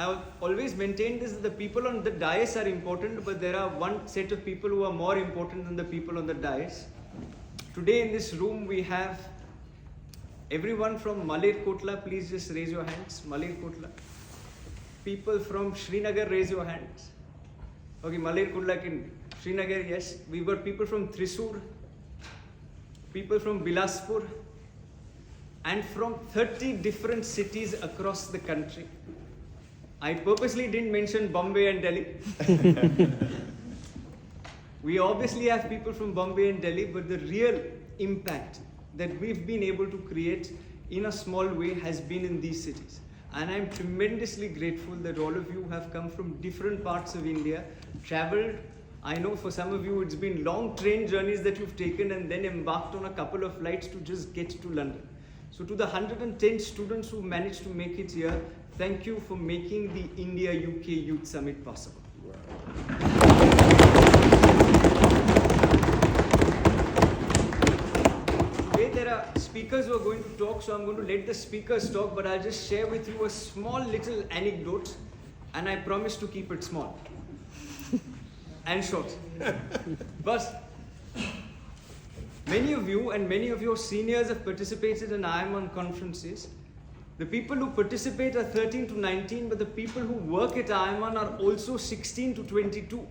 I always maintain this, that the people on the dais are important, but there are one set of people who are more important than the people on the dais. Today in this room we have everyone from Malerkotla, please just raise your hands, Malerkotla. People from Srinagar, raise your hands. Okay, Malerkotla in Srinagar, yes. We've got people from Thrissur, people from Bilaspur, and from 30 different cities across the country. I purposely didn't mention Bombay and Delhi. We obviously have people from Bombay and Delhi, but the real impact that we've been able to create in a small way has been in these cities. And I'm tremendously grateful that all of you have come from different parts of India, traveled. I know for some of you it's been long train journeys that you've taken and then embarked on a couple of flights to just get to London. So to the 110 students who managed to make it here, thank you for making the India-UK Youth Summit possible. Today there are speakers who are going to talk, so I'm going to let the speakers talk, but I'll just share with you a small little anecdote, and I promise to keep it small and short. But many of you and many of your seniors have participated in I.I.M.U.N conferences. The people who participate are 13 to 19, but the people who work at I.I.M.U.N are also 16 to 22.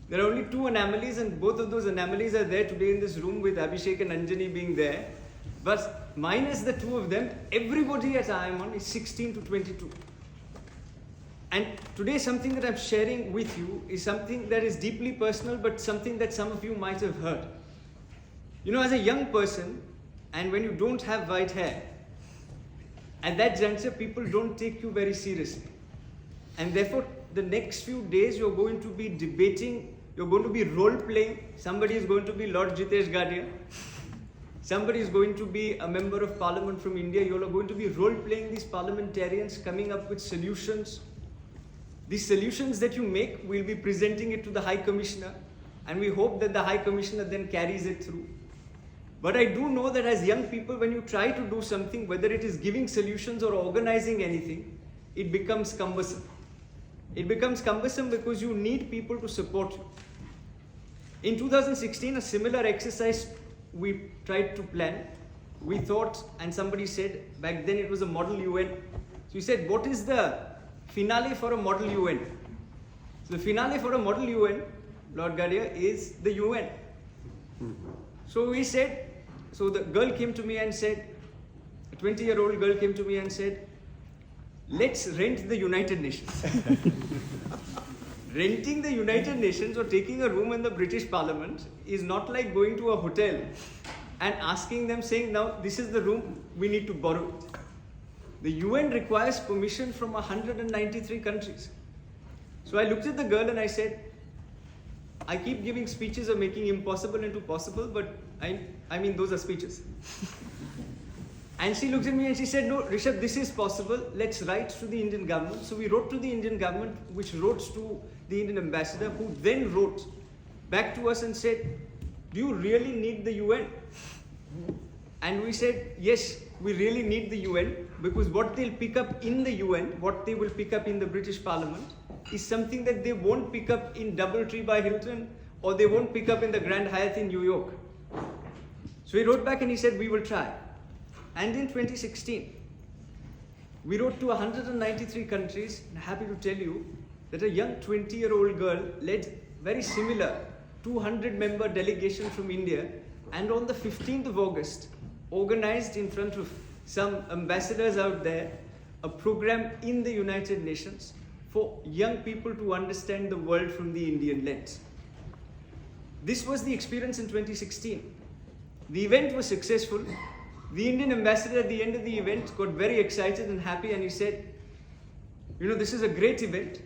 There are only two anomalies, and both of those anomalies are there today in this room, with Abhishek and Anjani being there. But minus the two of them, everybody at I.I.M.U.N is 16 to 22. And today something that I'm sharing with you is something that is deeply personal, but something that some of you might have heard. You know, as a young person, and when you don't have white hair, at that juncture, people don't take you very seriously. And therefore, the next few days, you're going to be debating, you're going to be role-playing. Somebody is going to be Lord Jitesh Gadia. Somebody is going to be a member of parliament from India. You're going to be role-playing these parliamentarians, coming up with solutions. These solutions that you make, we'll be presenting it to the High Commissioner. And we hope that the High Commissioner then carries it through. But I do know that as young people, when you try to do something, whether it is giving solutions or organizing anything, it becomes cumbersome. It becomes cumbersome because you need people to support you. In 2016, a similar exercise we tried to plan. We thought, and somebody said, back then it was a model UN. So we said, what is the finale for a model UN? So the finale for a model UN, Lord Gadia, is the UN. So we said, so the girl came to me and said, a 20-year-old girl came to me and said, let's rent the United Nations. Renting the United Nations or taking a room in the British Parliament is not like going to a hotel and asking them, saying, now this is the room, we need to borrow it. The UN requires permission from 193 countries. So I looked at the girl and I said, I keep giving speeches of making impossible into possible, but I mean those are speeches. And she looked at me and she said, no, Rishabh, this is possible. Let's write to the Indian government. So we wrote to the Indian government, which wrote to the Indian ambassador, who then wrote back to us and said, do you really need the UN? And we said, yes, we really need the UN, because what they'll pick up in the UN, what they will pick up in the British Parliament, is something that they won't pick up in Doubletree by Hilton, or they won't pick up in the Grand Hyatt in New York. So he wrote back and he said, we will try. And in 2016, we wrote to 193 countries, and happy to tell you that a young 20-year-old girl led very similar 200-member delegation from India, and on the 15th of August, organized in front of some ambassadors out there, a program in the United Nations for young people to understand the world from the Indian lens. This was the experience in 2016. The event was successful. The Indian ambassador at the end of the event got very excited and happy, and he said, you know, this is a great event.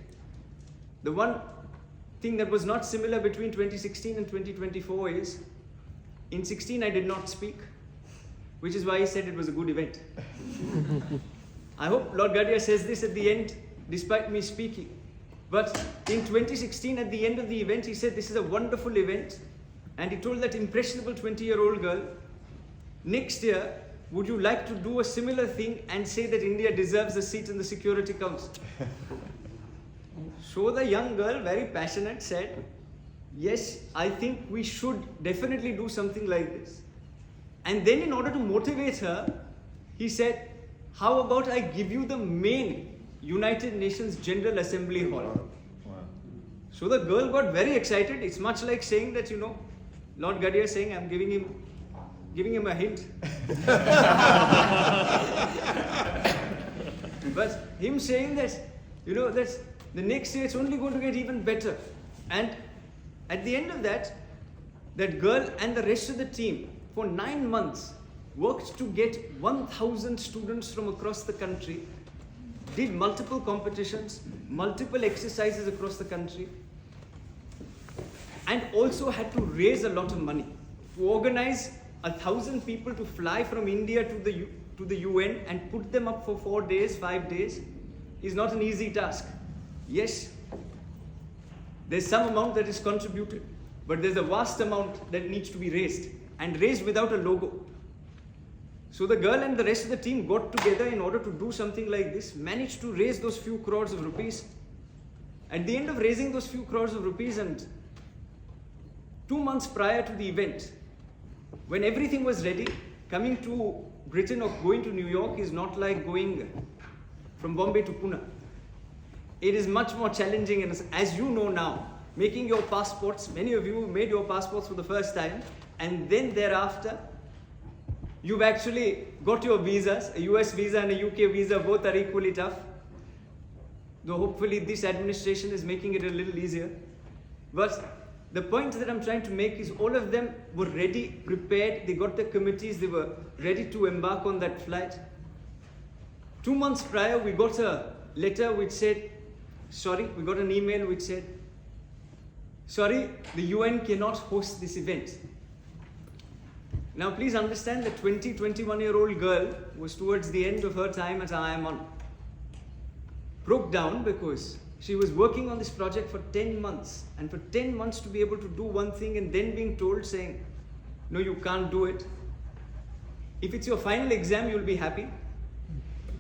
The one thing that was not similar between 2016 and 2024 is, in 16 I did not speak, which is why he said it was a good event. I hope Lord Gadia says this at the end, despite me speaking. But in 2016, at the end of the event, he said, this is a wonderful event. And he told that impressionable 20-year-old girl, next year, would you like to do a similar thing and say that India deserves a seat in the Security Council? So the young girl, very passionate, said, yes, I think we should definitely do something like this. And then in order to motivate her, he said, how about I give you the main United Nations General Assembly Hall? Wow. So the girl got very excited. It's much like saying that, Lord Gadia saying, I'm giving him a hint. But him saying that, that the next year it's only going to get even better. And at the end of that, that girl and the rest of the team for 9 months worked to get 1,000 students from across the country, did multiple competitions, multiple exercises across the country, and also had to raise a lot of money to organize 1,000 people to fly from India to the UN and put them up for 4 days, 5 days is not an easy task. Yes, there's some amount that is contributed, but there's a vast amount that needs to be raised, and raised without a logo. So the girl and the rest of the team got together in order to do something like this, managed to raise those few crores of rupees. At the end of raising those few crores of rupees, and 2 months prior to the event, when everything was ready, coming to Britain or going to New York is not like going from Bombay to Pune. It is much more challenging, and as you know now, making your passports, many of you made your passports for the first time, and then thereafter, you've actually got your visas, a US visa and a UK visa, both are equally tough. Though hopefully this administration is making it a little easier. But the point that I'm trying to make is all of them were ready, prepared, they got their committees, they were ready to embark on that flight. 2 months prior, we got a letter which said, we got an email which said, sorry, the UN cannot host this event. Now please understand that 21-year-old girl was towards the end of her time at I.I.M.U.N. Broke down because she was working on this project for 10 months. And for 10 months to be able to do one thing and then being told saying, no, you can't do it. If it's your final exam, you'll be happy.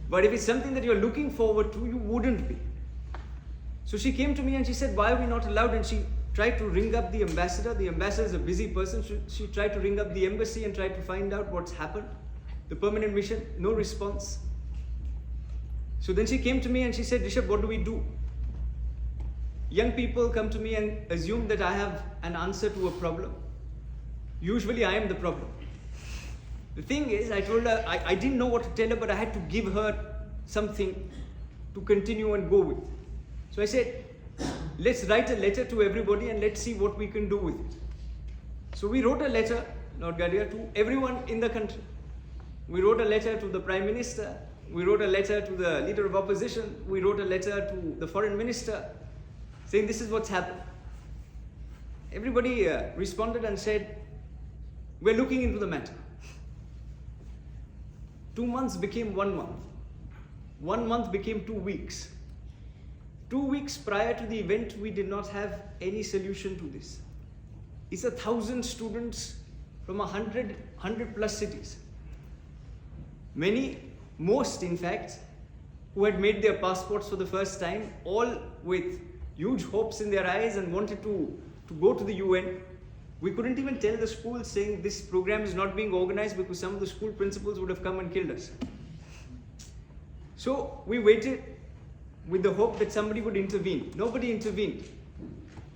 But if it's something that you're looking forward to, you wouldn't be. So she came to me and she said, why are we not allowed? And she tried to ring up the ambassador. The ambassador is a busy person. She tried to ring up the embassy and tried to find out what's happened. The permanent mission, no response. So then she came to me and she said, Rishabh, what do we do? Young people come to me and assume that I have an answer to a problem. Usually I am the problem. The thing is, I told her, I didn't know what to tell her, but I had to give her something to continue and go with. So I said, let's write a letter to everybody and let's see what we can do with it. So we wrote a letter, Lord Gadia, to everyone in the country. We wrote a letter to the Prime Minister. We wrote a letter to the Leader of Opposition. We wrote a letter to the Foreign Minister saying this is what's happened. Everybody responded and said, we're looking into the matter. 2 months became 1 month. 1 month became 2 weeks. 2 weeks prior to the event, we did not have any solution to this. It's 1,000 students from 100 plus cities. Most in fact, who had made their passports for the first time, all with huge hopes in their eyes and wanted to go to the UN. We couldn't even tell the school saying this program is not being organized because some of the school principals would have come and killed us. So we waited with the hope that somebody would intervene. Nobody intervened.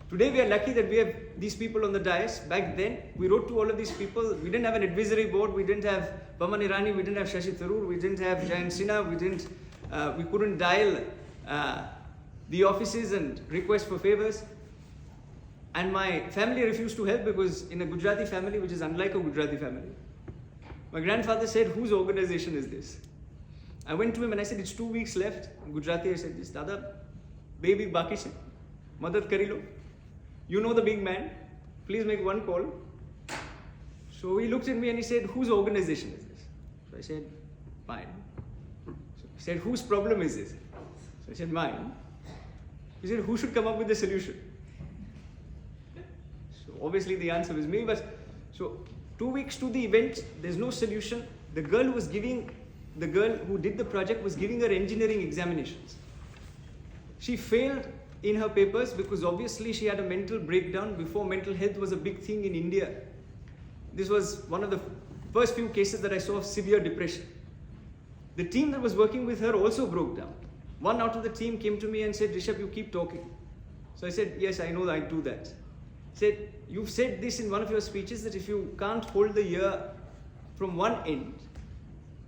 Today we are lucky that we have these people on the dais. Back then, we wrote to all of these people. We didn't have an advisory board. We didn't have Paman Irani. We didn't have Shashi Tharoor. We didn't have Jayant Sinha. We couldn't dial the offices and request for favors. And my family refused to help because in a Gujarati family, which is unlike a Gujarati family, my grandfather said, whose organization is this? I went to him and I said, it's 2 weeks left. In Gujarati, I said, this Dada, baby baki se, madad kari lo. You know the big man, please make one call. So he looked at me and he said, whose organization is this? So I said, mine. So he said, whose problem is this? So I said, mine. He said, who should come up with the solution? So obviously the answer was me, but so 2 weeks to the event, there's no solution. the girl who did the project was giving her engineering examinations. She failed in her papers because obviously she had a mental breakdown before mental health was a big thing in India. This was one of the first few cases that I saw of severe depression. The team that was working with her also broke down. One out of the team came to me and said, Rishabh, you keep talking. So I said, yes, I know I do that. He said, you've said this in one of your speeches that if you can't hold the year from one end,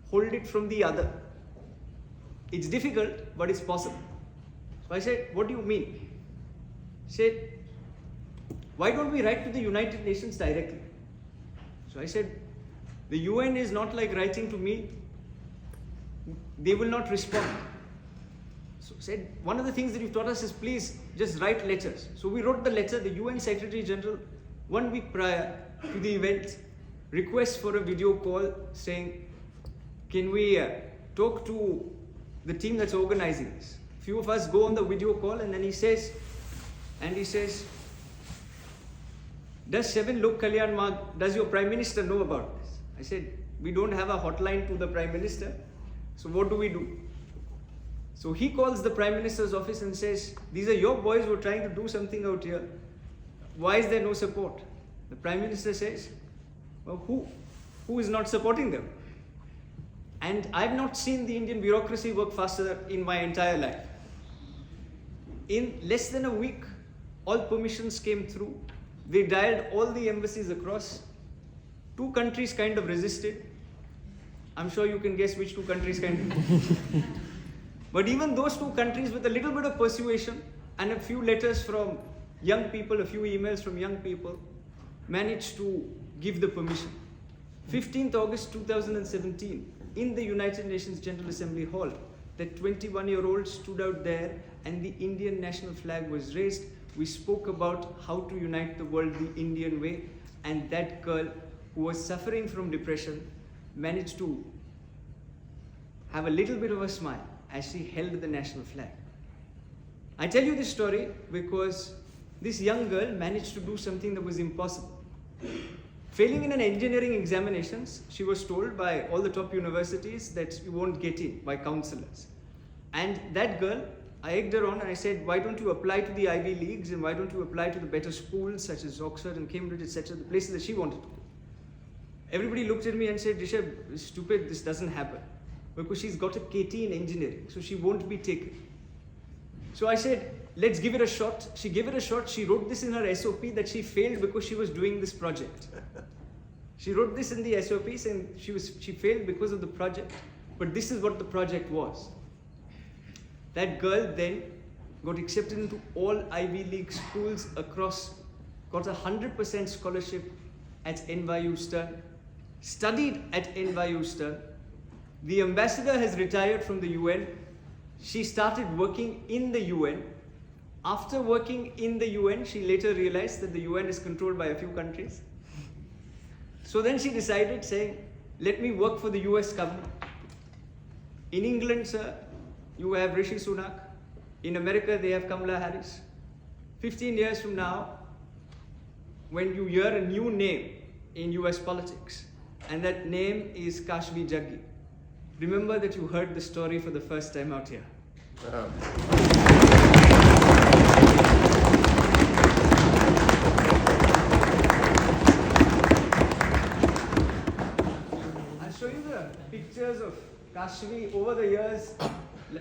hold it from the other. It's difficult, but it's possible. So I said, what do you mean? He said, why don't we write to the United Nations directly? So I said, the UN is not like writing to me. They will not respond. So I said, one of the things that you've taught us is please just write letters. So we wrote the letter. The UN Secretary General, 1 week prior to the event, requests for a video call saying, can we talk to the team that's organizing this? Few of us go on the video call, and then he says, does 7 Lok Kalyan Marg, does your Prime Minister know about this? I said, we don't have a hotline to the Prime Minister, so what do we do? So he calls the Prime Minister's office and says, these are your boys who are trying to do something out here. Why is there no support? The Prime Minister says, well, who is not supporting them? And I've not seen the Indian bureaucracy work faster in my entire life. In less than a week, all permissions came through. They dialed all the embassies across. 2 countries kind of resisted. I'm sure you can guess which 2 countries kind of. But even those 2 countries, with a little bit of persuasion and a few letters from young people, a few emails from young people, managed to give the permission. 15th August 2017, in the United Nations General Assembly Hall, that 21-year-old stood out there and the Indian national flag was raised. We spoke about how to unite the world the Indian way, and that girl who was suffering from depression managed to have a little bit of a smile as she held the national flag. I tell you this story because this young girl managed to do something that was impossible. Failing in an engineering examinations, she was told by all the top universities that you won't get in by counselors. And that girl, I egged her on and I said, why don't you apply to the Ivy Leagues and why don't you apply to the better schools such as Oxford and Cambridge, etc., the places that she wanted to go. Everybody looked at me and said, Rishabh, it's stupid, this doesn't happen. Because she's got a KT in engineering, so she won't be taken. So I said, let's give it a shot. She gave it a shot. She wrote this in her SOP that she failed because she was doing this project. She wrote this in the SOP saying she failed because of the project, but this is what the project was. That girl then got accepted into all Ivy League schools across, got a 100% scholarship at NYU-Stern, studied at NYU-Stern. The ambassador has retired from the UN. She started working in the UN. After working in the UN, she later realized that the UN is controlled by a few countries. So then she decided, saying, let me work for the US government. In England, sir, you have Rishi Sunak. In America, they have Kamala Harris. 15 years from now, when you hear a new name in US politics, and that name is Kashvi Jaggi, remember that you heard the story for the first time out here. I'll show you the pictures of Kashvi over the years.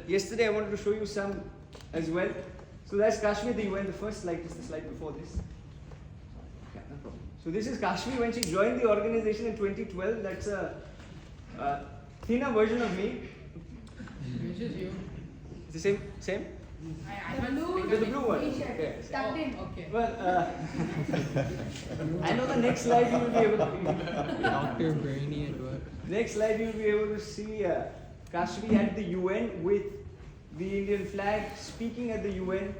Yesterday I wanted to show you some as well. So that's Kashvi, the UN. The first slide is the slide before this. Yeah, no problem. So this is Kashvi when she joined the organization in 2012. That's a thinner version of me. Which is you? It's the same? The blue one. Okay. Tucked in. Okay. Well, I know the next slide you will be able to Dr. Brainy at work. Next slide you'll be able to see Kashvi at the UN with the Indian flag, speaking at the UN,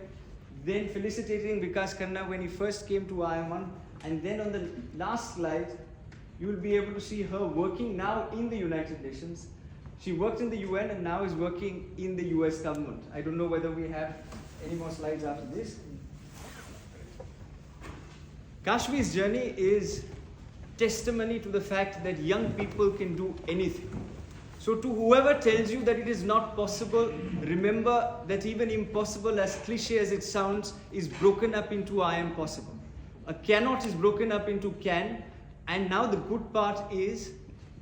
then felicitating Vikas Khanna when he first came to I.I.M.U.N. And then on the last slide, you will be able to see her working now in the United Nations. She worked in the UN and now is working in the US government. I don't know whether we have any more slides after this. Kashvi's journey is testimony to the fact that young people can do anything. So to whoever tells you that it is not possible, remember that even impossible, as cliche as it sounds, is broken up into I am possible. A cannot is broken up into can, and now the good part is,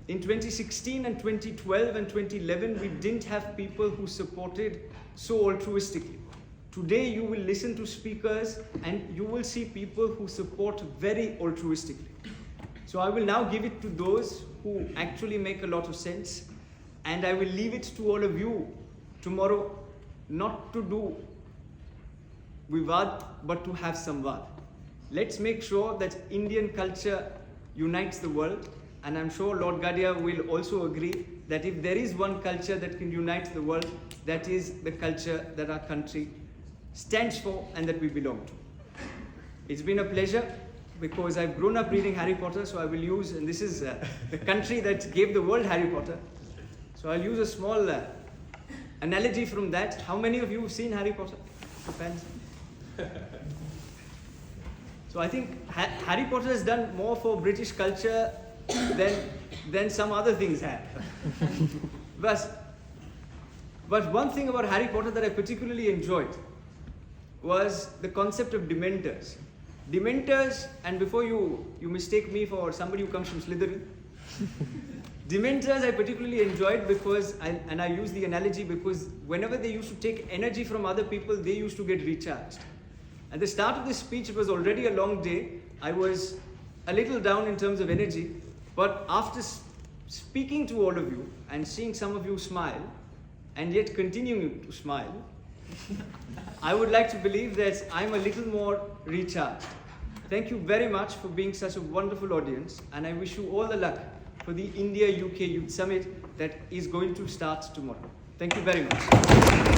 in 2016 and 2012 and 2011, we didn't have people who supported so altruistically. Today you will listen to speakers and you will see people who support very altruistically. So I will now give it to those who actually make a lot of sense, and I will leave it to all of you tomorrow not to do vivad but to have samvad. Let's make sure that Indian culture unites the world, and I'm sure Lord Gadia will also agree that if there is one culture that can unite the world, that is the culture that our country stands for and that we belong to. It's been a pleasure, because I've grown up reading Harry Potter, so I will use, and this is the country that gave the world Harry Potter, so I'll use a small analogy from that. How many of you have seen Harry Potter? Fans? So I think Harry Potter has done more for British culture than some other things have. But one thing about Harry Potter that I particularly enjoyed was the concept of Dementors. Dementors, and before you mistake me for somebody who comes from Slytherin, Dementors I particularly enjoyed because, and I use the analogy because whenever they used to take energy from other people, they used to get recharged. At the start of this speech, it was already a long day. I was a little down in terms of energy, but after speaking to all of you and seeing some of you smile, and yet continuing to smile, I would like to believe that I'm a little more recharged. Thank you very much for being such a wonderful audience, and I wish you all the luck for the India-UK Youth Summit that is going to start tomorrow. Thank you very much.